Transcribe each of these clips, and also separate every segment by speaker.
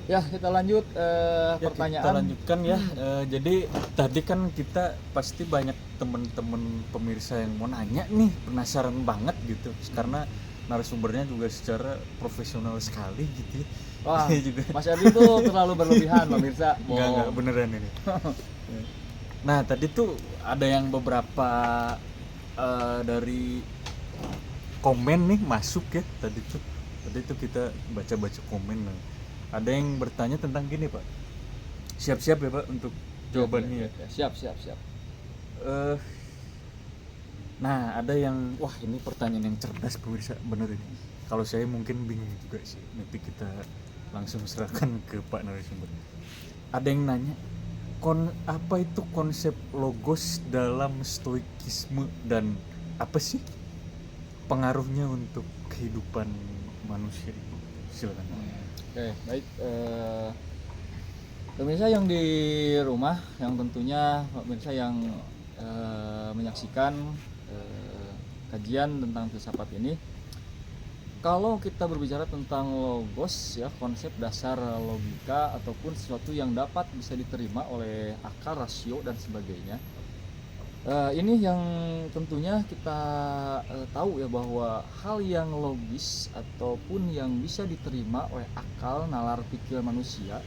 Speaker 1: Ya, kita lanjut
Speaker 2: Ya, kita
Speaker 1: pertanyaan.
Speaker 2: lanjutkan ya. Jadi tadi kan kita pasti banyak temen-temen pemirsa yang mau nanya nih, penasaran banget gitu. Karena narasumbernya juga secara profesional sekali gitu ya.
Speaker 1: Wah,
Speaker 2: Saya juga
Speaker 1: Mas Erdi itu terlalu berlebihan, pemirsa.
Speaker 2: nggak
Speaker 1: Bohong.
Speaker 2: beneran ini. Nah tadi tuh ada yang beberapa dari komen nih masuk ya tadi tuh kita baca-baca komen. Nah, ada yang bertanya tentang gini Pak, siap-siap ya Pak untuk
Speaker 1: Ya,
Speaker 2: jawabannya ya.
Speaker 1: Siap, siap, siap.
Speaker 2: Eh, nah ada yang wah ini pertanyaan yang cerdas pemirsa bener ini. Kalau saya mungkin bingung juga sih. Nanti kita langsung serahkan ke Pak narasumber. Ada yang nanya apa itu konsep logos dalam stoikisme dan apa sih pengaruhnya untuk kehidupan manusia itu? Silakan.
Speaker 1: Oke, baik. Pemirsa yang di rumah, yang tentunya pemirsa yang menyaksikan kajian tentang filsafat ini, kalau kita berbicara tentang logos ya, konsep dasar logika ataupun sesuatu yang dapat bisa diterima oleh akal, rasio dan sebagainya, ini yang tentunya kita tahu ya, bahwa hal yang logis ataupun yang bisa diterima oleh akal nalar pikir manusia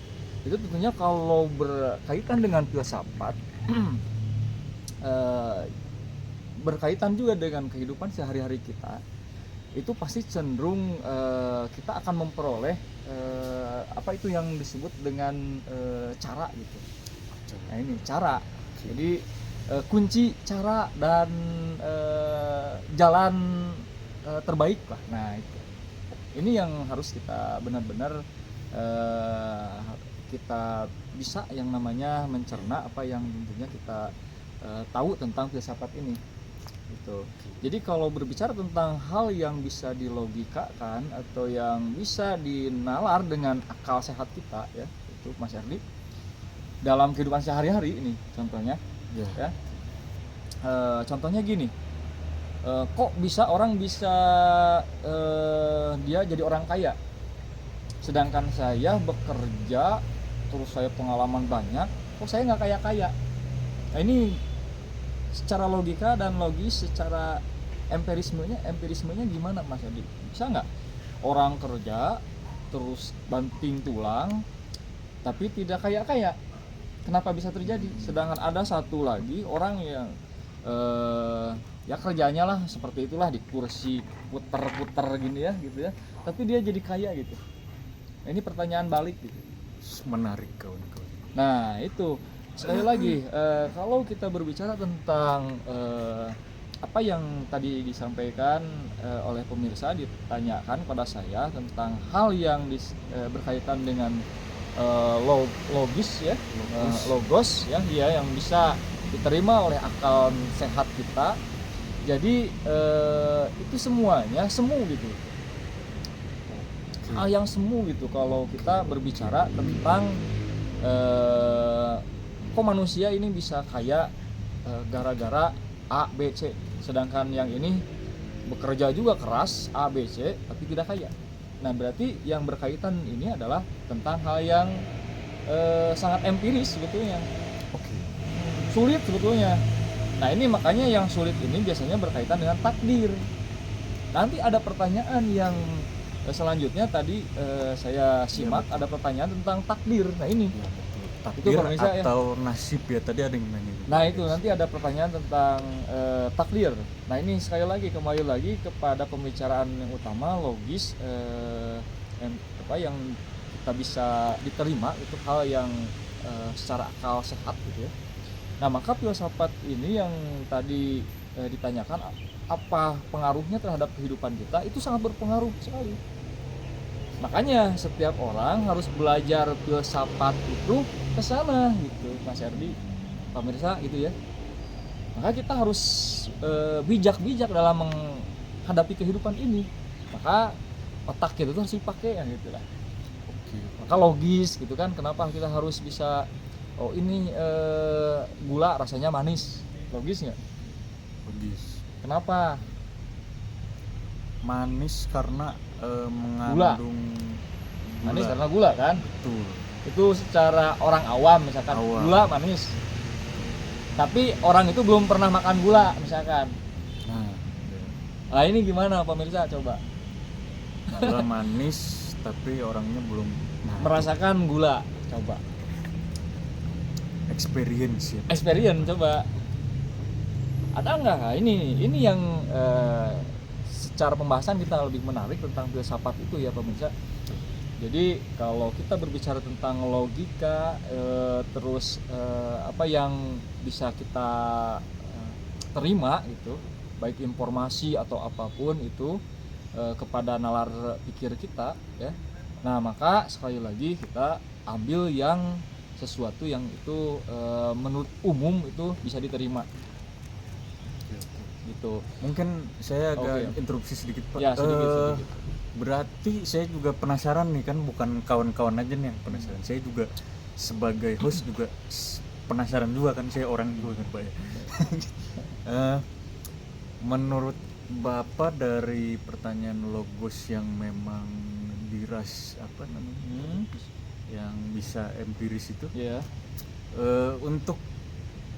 Speaker 1: itu tentunya kalau berkaitan dengan filsafat eh, berkaitan juga dengan kehidupan sehari-hari kita, itu pasti cenderung kita akan memperoleh apa itu yang disebut dengan cara gitu. Nah ini cara, jadi kunci, cara dan jalan terbaik lah. Nah itu, ini yang harus kita benar-benar kita bisa yang namanya mencerna apa yang tentunya kita tahu tentang filsafat ini gitu. Jadi kalau berbicara tentang hal yang bisa dilogikakan atau yang bisa dinalar dengan akal sehat kita ya, itu Mas Erdi, dalam kehidupan sehari-hari ini contohnya ya, contohnya gini, kok bisa orang bisa dia jadi orang kaya sedangkan saya bekerja terus saya pengalaman banyak, kok saya nggak kaya-kaya. Nah ini secara logika dan logis, secara empirismenya gimana Mas Adi? Bisa nggak orang kerja terus banting tulang tapi tidak kaya-kaya? Kenapa bisa terjadi? Sedangkan ada satu lagi orang yang ya kerjanya lah seperti itulah, di kursi puter-puter gini ya gitu ya, tapi dia jadi kaya gitu. Nah, ini pertanyaan balik gitu.
Speaker 2: Menarik kawan-kawan.
Speaker 1: Nah itu sekali lagi, kalau kita berbicara tentang apa yang tadi disampaikan oleh pemirsa, ditanyakan pada saya tentang hal yang berkaitan dengan logis ya, logos ya, dia yang bisa diterima oleh akal sehat kita. Jadi itu semuanya semu gitu, hal yang semu gitu kalau kita berbicara tentang kok manusia ini bisa kaya gara-gara A, B, C, sedangkan yang ini bekerja juga keras A, B, C tapi tidak kaya. Nah berarti yang berkaitan ini adalah tentang hal yang sangat empiris sebetulnya, sulit sebetulnya. Nah ini makanya yang sulit ini biasanya berkaitan dengan takdir. Nanti ada pertanyaan yang selanjutnya tadi saya simak, ada pertanyaan tentang takdir. Nah ini
Speaker 2: Takdir
Speaker 1: itu
Speaker 2: atau nasib ya, tadi ada yang nanya.
Speaker 1: Nah itu nanti ada pertanyaan tentang takdir. Nah ini sekali lagi kembali lagi kepada pembicaraan yang utama, logis, apa yang kita bisa diterima itu hal yang secara akal sehat gitu ya. Nah maka filsafat ini yang tadi ditanyakan apa pengaruhnya terhadap kehidupan kita, itu sangat berpengaruh sekali. Makanya setiap orang harus belajar filsafat itu ke sana gitu Mas Erdi, pemirsa gitu ya. Maka kita harus bijak-bijak dalam menghadapi kehidupan ini. Maka otak kita tuh harus dipakai ya gitu lah. Maka logis gitu kan, kenapa kita harus bisa, oh ini gula rasanya manis, logis nggak?
Speaker 2: Logis.
Speaker 1: Kenapa?
Speaker 2: Manis karena mengandung
Speaker 1: Manis
Speaker 2: Gula.
Speaker 1: karena gula kan.
Speaker 2: Betul.
Speaker 1: Itu secara orang awam misalkan
Speaker 2: Awam.
Speaker 1: gula manis. Tapi orang itu belum pernah makan gula misalkan.
Speaker 2: Nah,
Speaker 1: Nah ini gimana pemirsa coba
Speaker 2: gula manis tapi orangnya belum
Speaker 1: merasakan gula, coba
Speaker 2: experience ya.
Speaker 1: experience coba ada nggak? Nah, ini yang secara pembahasan kita lebih menarik tentang filsafat itu ya pemirsa. Jadi kalau kita berbicara tentang logika, terus apa yang bisa kita terima gitu, baik informasi atau apapun itu kepada nalar pikir kita ya. Nah maka sekali lagi kita ambil yang sesuatu yang itu menurut umum itu bisa diterima gitu.
Speaker 2: Mungkin saya agak
Speaker 1: Oke.
Speaker 2: interupsi sedikit Pak.
Speaker 1: Ya sedikit.
Speaker 2: Berarti saya juga penasaran nih, kan bukan kawan-kawan aja nih yang penasaran. Saya juga sebagai host juga penasaran juga kan, saya orang juga kan Pak ya. Menurut Bapak dari pertanyaan logos yang memang diras apa namanya? Yang bisa empiris itu,
Speaker 1: Ya.
Speaker 2: untuk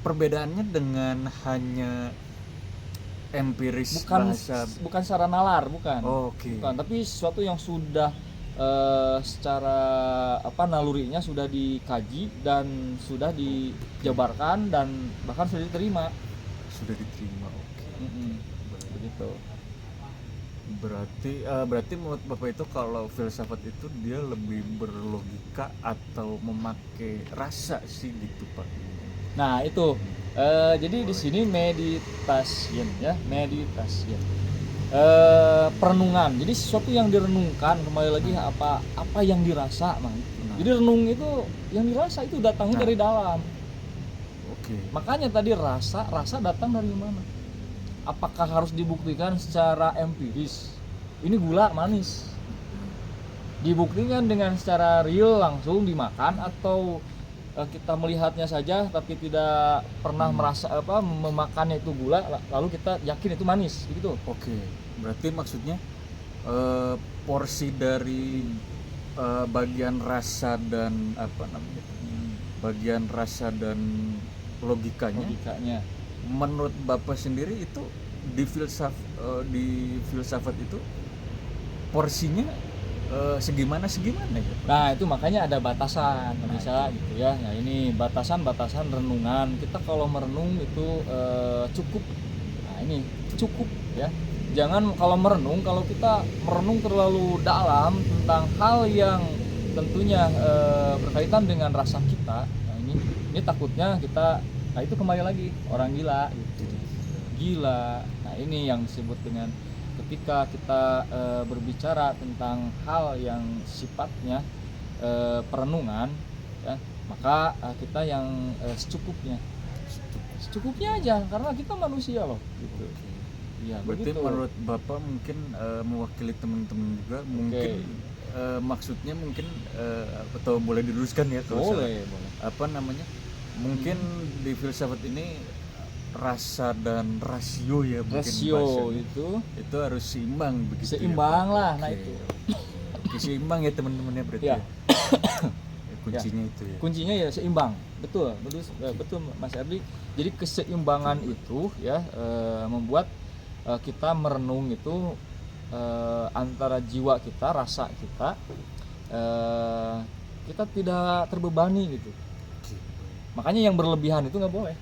Speaker 2: perbedaannya dengan hanya empiris bahasa.
Speaker 1: Bukan secara nalar, bukan.
Speaker 2: Oh, oke.
Speaker 1: Bukan, tapi sesuatu yang sudah secara apa nalurinya sudah dikaji dan sudah dijabarkan dan bahkan sudah diterima.
Speaker 2: Sudah diterima, oke.
Speaker 1: Begitu.
Speaker 2: Berarti menurut Bapak itu kalau filsafat itu dia lebih berlogika atau memakai rasa sih gitu Pak.
Speaker 1: Nah itu jadi di sini meditasi ya, perenungan. Jadi sesuatu yang direnungkan, kembali lagi apa yang dirasa, man. Jadi renung itu yang dirasa itu datangnya dari dalam.
Speaker 2: Oke.
Speaker 1: Makanya tadi rasa datang dari mana? Apakah harus dibuktikan secara empiris? Ini gula manis. Dibuktikan dengan secara real langsung dimakan, atau kita melihatnya saja tapi tidak pernah merasa memakannya itu gula, lalu kita yakin itu manis begitu.
Speaker 2: Oke. Berarti maksudnya porsi dari bagian rasa dan apa namanya? Bagian rasa dan logikanya. Menurut Bapak sendiri itu di filsafat itu porsinya segimana ya?
Speaker 1: Nah itu makanya ada batasan bisa gitu ya. Nah ini batasan renungan kita. Kalau merenung itu cukup. Nah ini cukup ya. Jangan kalau kita merenung terlalu dalam tentang hal yang tentunya berkaitan dengan rasa kita. Nah ini takutnya kita, nah itu kembali lagi orang gila gitu. Gila. Nah ini yang disebut dengan ketika kita berbicara tentang hal yang sifatnya perenungan ya, maka kita yang secukupnya aja, karena kita manusia loh gitu. Ya,
Speaker 2: berarti
Speaker 1: begitu.
Speaker 2: Menurut Bapak mungkin mewakili teman-teman juga mungkin maksudnya mungkin atau boleh diluruskan ya kalau
Speaker 1: boleh.
Speaker 2: Apa namanya? Mungkin di filsafat ini rasa dan rasio ya, mungkin
Speaker 1: Rasio
Speaker 2: itu harus seimbang begitu.
Speaker 1: Seimbang
Speaker 2: ya,
Speaker 1: lah.
Speaker 2: Oke.
Speaker 1: Nah itu.
Speaker 2: Oke, seimbang ya teman-temannya berarti.
Speaker 1: Ya.
Speaker 2: Ya, kuncinya itu ya.
Speaker 1: Kuncinya ya seimbang. Betul Mas Erdi. Jadi keseimbangan itu ya membuat kita merenung itu antara jiwa kita, rasa kita, kita tidak terbebani gitu. Makanya yang berlebihan itu nggak boleh.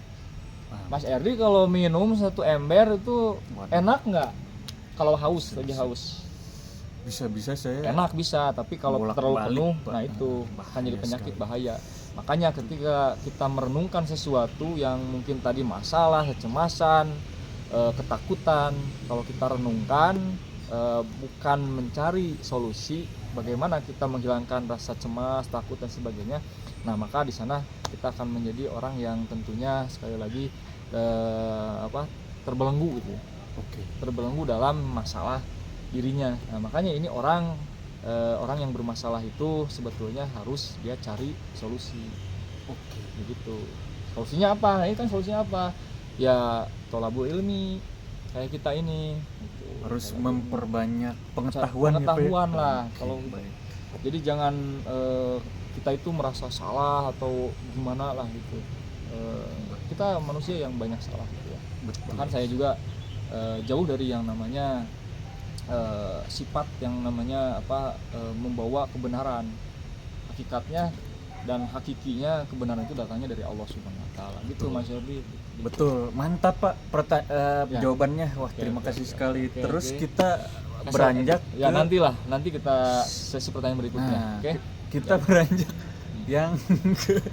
Speaker 1: Mas Erdi kalau minum 1 ember itu enak nggak? Kalau haus, lagi haus.
Speaker 2: Bisa saya.
Speaker 1: Enak bisa, tapi kalau terlalu penuh, nah itu akan jadi penyakit
Speaker 2: sekali.
Speaker 1: bahaya. Makanya ketika kita merenungkan sesuatu yang mungkin tadi masalah, kecemasan, ketakutan, kalau kita renungkan bukan mencari solusi bagaimana kita menghilangkan rasa cemas, takut dan sebagainya. Nah, maka di sana kita akan menjadi orang yang tentunya sekali lagi terbelenggu gitu.
Speaker 2: Oke.
Speaker 1: Terbelenggu dalam masalah dirinya. Nah, makanya ini orang yang bermasalah itu sebetulnya harus dia cari solusi.
Speaker 2: Oke.
Speaker 1: Begitu. Solusinya apa? Nah, ini kan solusinya apa? Ya tolabul ilmi kayak kita ini gitu.
Speaker 2: Harus memperbanyak pengetahuan
Speaker 1: lah. Kalau
Speaker 2: baik.
Speaker 1: Jadi jangan kita itu merasa salah atau gimana lah gitu. Kita manusia yang banyak salah gitu ya.
Speaker 2: Betul.
Speaker 1: Bahkan saya juga jauh dari yang namanya sifat yang namanya membawa kebenaran. Hakikatnya dan hakikinya kebenaran itu datangnya dari Allah Subhanahu wa taala. Gitu Mas Yordi.
Speaker 2: Betul, mantap Pak
Speaker 1: Ya.
Speaker 2: jawabannya. Wah,
Speaker 1: Oke,
Speaker 2: terima
Speaker 1: oke,
Speaker 2: kasih
Speaker 1: oke,
Speaker 2: sekali.
Speaker 1: oke,
Speaker 2: Terus
Speaker 1: oke.
Speaker 2: kita beranjak
Speaker 1: ya
Speaker 2: ke
Speaker 1: nanti kita sesi pertanyaan berikutnya.
Speaker 2: nah,
Speaker 1: Oke.
Speaker 2: kita beranjak yang ke